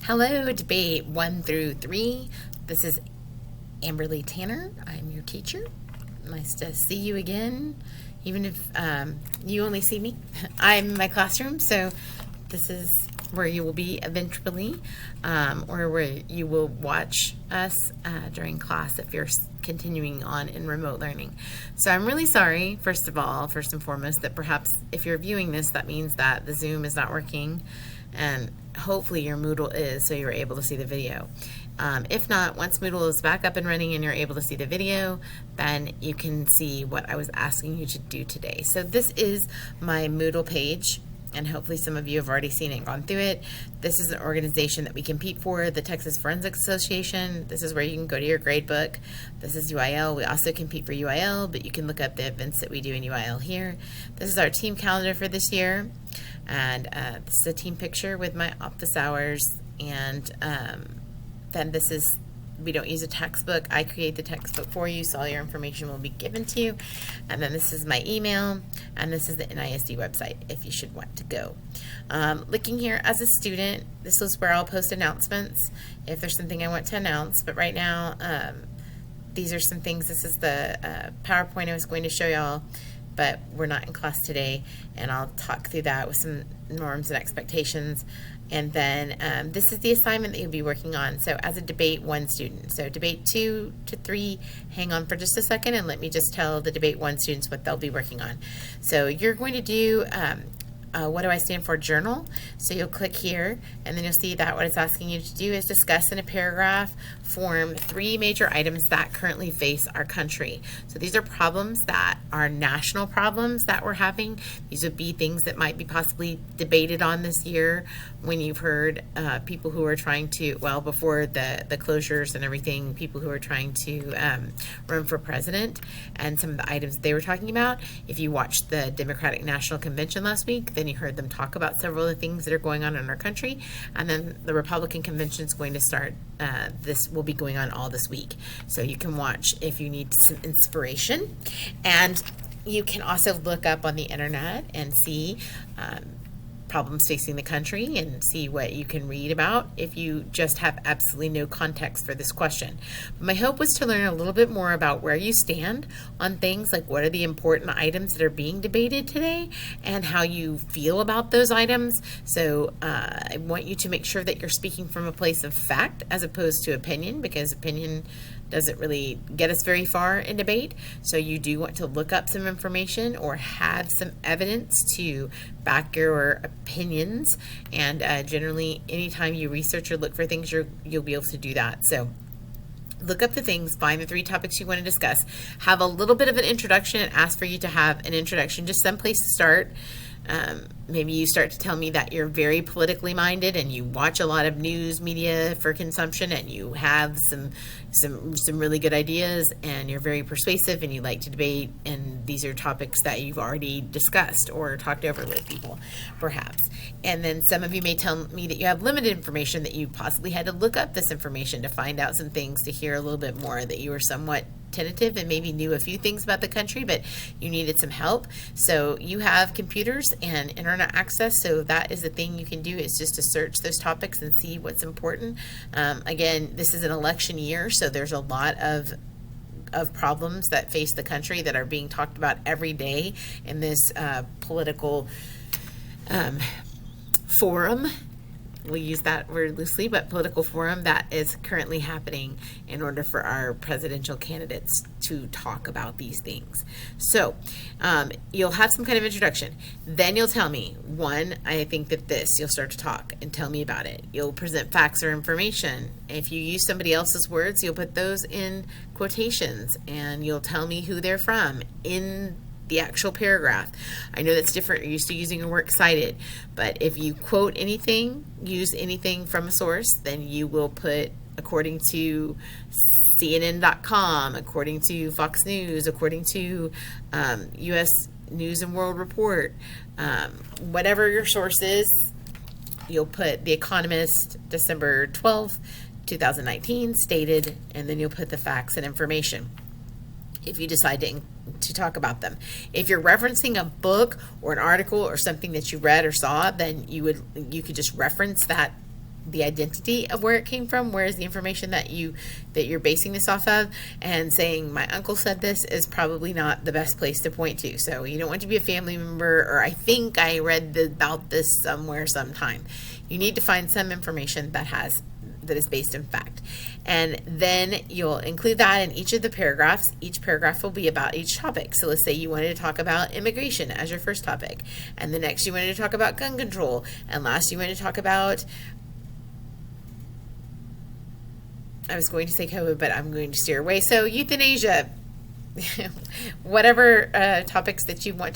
Hello, debate 1 through 3. This is Amberly Tanner. I'm your teacher. Nice to see you again, even if you only see me. I'm in my classroom, so this is where you will be eventually, or where you will watch us during class if you're continuing on in remote learning. So I'm really sorry, first and foremost, that perhaps if you're viewing this, that means that the Zoom is not working, and hopefully your Moodle is, so you're able to see the video. If not, once Moodle is back up and running and you're able to see the video, then you can see what I was asking you to do today. So this is my Moodle page, and hopefully some of you have already seen it and gone through it. This is an organization that we compete for, the Texas Forensic Association. This is where you can go to your grade book. This is UIL. We also compete for UIL, but you can look up the events that we do in UIL here. This is our team calendar for this year. And this is a team picture with my office hours. And then this is, we don't use a textbook. I create the textbook for you, so all your information will be given to you. And then this is my email, and this is the NISD website if you should want to go. Looking here as a student, this is where I'll post announcements if there's something I want to announce. But right now, these are some things. This is the PowerPoint I was going to show y'all, but we're not in class today, and I'll talk through that with some norms and expectations. And then this is the assignment that you'll be working on. So as a debate 1 student. So debate 2 to 3, hang on for just a second and let me just tell the debate 1 students what they'll be working on. So you're going to do what do I stand for journal. So you'll click here and then you'll see that what it's asking you to do is discuss in a paragraph form 3 major items that currently face our country. So these are problems that are national problems that we're having. These would be things that might be possibly debated on this year when you've heard people who are trying to, well, before the closures and everything, people who are trying to run for president, and some of the items they were talking about. If you watched the Democratic National Convention last week, then you heard them talk about several of the things that are going on in our country. And then the Republican convention is going to start, this will be going on all this week. So you can watch if you need some inspiration. And you can also look up on the internet and see problems facing the country and see what you can read about if you just have absolutely no context for this question. My hope was to learn a little bit more about where you stand on things like what are the important items that are being debated today and how you feel about those items. So I want you to make sure that you're speaking from a place of fact as opposed to opinion, because opinion doesn't really get us very far in debate. So you do want to look up some information or have some evidence to back your opinions. And generally, anytime you research or look for things, you'll be able to do that. So look up the things, find the 3 topics you want to discuss, have a little bit of an introduction, and ask for you to have an introduction, just some place to start. Maybe you start to tell me that you're very politically minded and you watch a lot of news media for consumption and you have some really good ideas and you're very persuasive and you like to debate, and these are topics that you've already discussed or talked over with people, perhaps. And then some of you may tell me that you have limited information, that you possibly had to look up this information to find out some things, to hear a little bit more, that you were somewhat tentative and maybe knew a few things about the country, but you needed some help. So you have computers and internet access, so that is the thing you can do, is just to search those topics and see what's important. Again, this is an election year, so there's a lot of problems that face the country that are being talked about every day in this political forum. We use that word loosely, but political forum that is currently happening in order for our presidential candidates to talk about these things. So you'll have some kind of introduction. Then you'll tell me, 1, I think that this, you'll start to talk and tell me about it. You'll present facts or information. If you use somebody else's words, you'll put those in quotations and you'll tell me who they're from in the actual paragraph. I know that's different. You're used to using a works cited, but if you quote anything, use anything from a source, then you will put according to CNN.com, according to Fox News, according to U.S. News and World Report, whatever your source is, you'll put The Economist, December 12th, 2019, stated, and then you'll put the facts and information if you decide to talk about them. If you're referencing a book or an article or something that you read or saw, then you could just reference that the identity of where it came from, where is the information that you're basing this off of, and saying my uncle said this is probably not the best place to point to. So you don't want to be a family member, or I think I read about this somewhere sometime. You need to find some information that is based in fact. And then you'll include that in each of the paragraphs. Each paragraph will be about each topic. So let's say you wanted to talk about immigration as your first topic, and the next you wanted to talk about gun control, and last you wanted to talk about, I was going to say COVID, but I'm going to steer away. So euthanasia, whatever topics that you want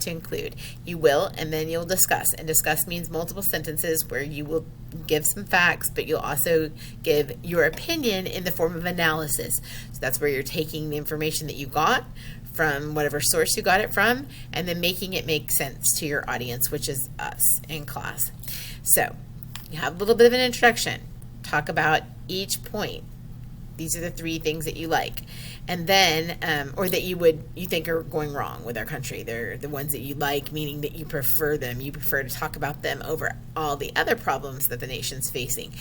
to include, you will, and then you'll discuss. And discuss means multiple sentences where you will give some facts, but you'll also give your opinion in the form of analysis. So that's where you're taking the information that you got from whatever source you got it from, and then making it make sense to your audience, which is us in class. So you have a little bit of an introduction. Talk about each point. These are the 3 things that you like, and then or that you think are going wrong with our country. They're the ones that you like, meaning that you prefer them. You prefer to talk about them over all the other problems that the nation's facing.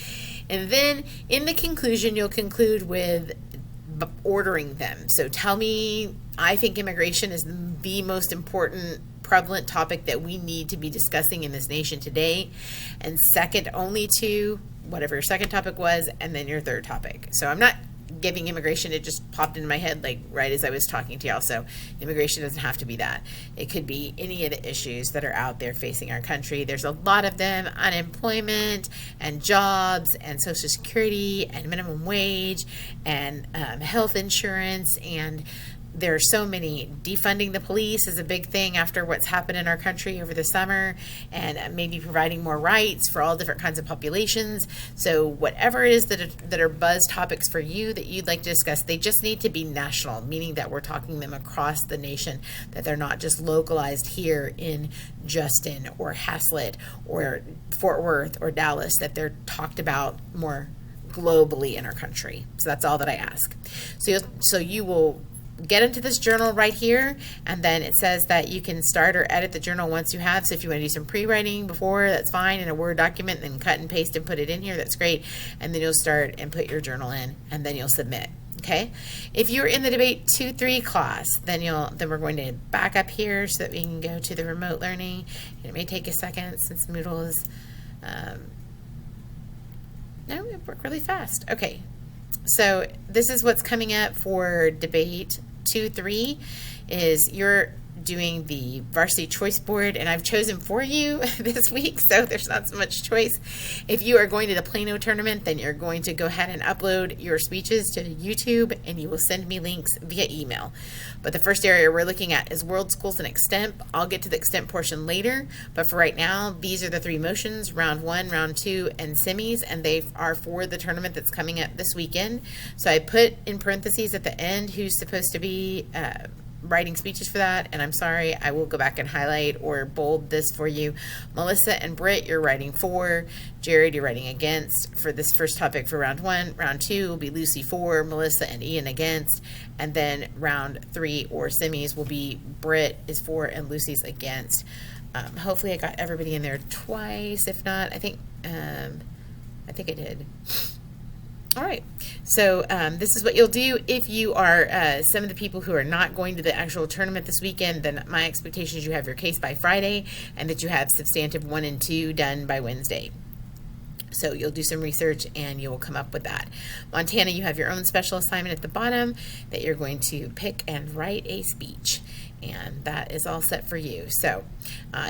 And then in the conclusion, you'll conclude with ordering them. So tell me, I think immigration is the most important prevalent topic that we need to be discussing in this nation today, and second only to whatever your second topic was, and then your third topic. So I'm not giving immigration, it just popped into my head like right as I was talking to y'all. So immigration doesn't have to be that. It could be any of the issues that are out there facing our country. There's a lot of them: unemployment and jobs and Social Security and minimum wage and health insurance, and there are so many. Defunding the police is a big thing after what's happened in our country over the summer, and maybe providing more rights for all different kinds of populations. So whatever it is that are buzz topics for you that you'd like to discuss, they just need to be national, meaning that we're talking them across the nation, that they're not just localized here in Justin or Haslett or Fort Worth or Dallas, that they're talked about more globally in our country. So that's all that I ask. So you will get into this journal right here, and then it says that you can start or edit the journal once you have. So if you want to do some pre-writing before, that's fine, in a Word document, then cut and paste and put it in here, that's great. And then you'll start and put your journal in, and then you'll submit. Okay, if you're in the debate 2-3 class, then we're going to back up here so that we can go to the remote learning. It may take a second since Moodle is no, it worked really fast. Okay, so this is what's coming up for debate 2-3, is you're doing the varsity choice board, and I've chosen for you this week, so there's not so much choice. If you are going to the Plano tournament, then you're going to go ahead and upload your speeches to YouTube, and you will send me links via email. But the first area we're looking at is world schools and extemp. I'll get to the extemp portion later, but for right now, these are the 3 motions: round 1, round 2, and semis, and they are for the tournament that's coming up this weekend. So I put in parentheses at the end who's supposed to be writing speeches for that, and I'm sorry, I will go back and highlight or bold this for you. Melissa and Britt, you're writing for. Jared, you're writing against for this first topic for round 1. Round 2 will be Lucy for, Melissa and Ian against, and then round 3 or semis will be Britt is for and Lucy's against. Hopefully I got everybody in there twice. If not, I think I did. All right, so this is what you'll do. If you are some of the people who are not going to the actual tournament this weekend, then my expectation is you have your case by Friday, and that you have substantive 1 and 2 done by Wednesday. So you'll do some research and you will come up with that. Montana, you have your own special assignment at the bottom that you're going to pick and write a speech. And that is all set for you. So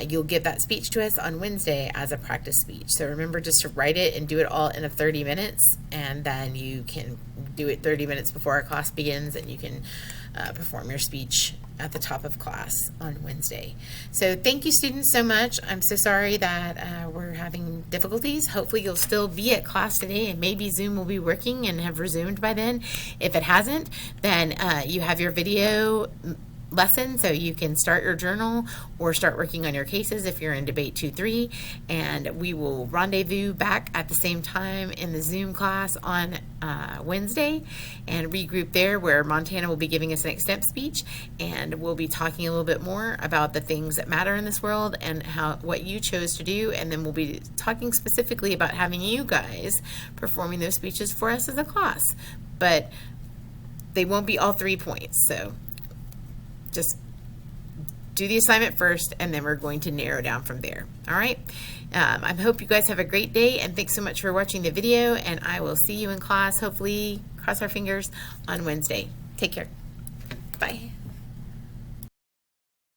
you'll give that speech to us on Wednesday as a practice speech. So remember just to write it and do it all in 30 minutes, and then you can do it 30 minutes before our class begins, and you can perform your speech at the top of class on Wednesday. So thank you, students, so much. I'm so sorry that we're having difficulties. Hopefully you'll still be at class today, and maybe Zoom will be working and have resumed by then. If it hasn't, then you have your video lesson, so you can start your journal or start working on your cases if you're in debate 2-3, and we will rendezvous back at the same time in the Zoom class on Wednesday and regroup there, where Montana will be giving us an extemp speech, and we'll be talking a little bit more about the things that matter in this world and what you chose to do, and then we'll be talking specifically about having you guys performing those speeches for us as a class, but they won't be all 3 points, so just do the assignment first, and then we're going to narrow down from there. All right. I hope you guys have a great day, and thanks so much for watching the video, and I will see you in class, hopefully, cross our fingers, on Wednesday. Take care. Bye.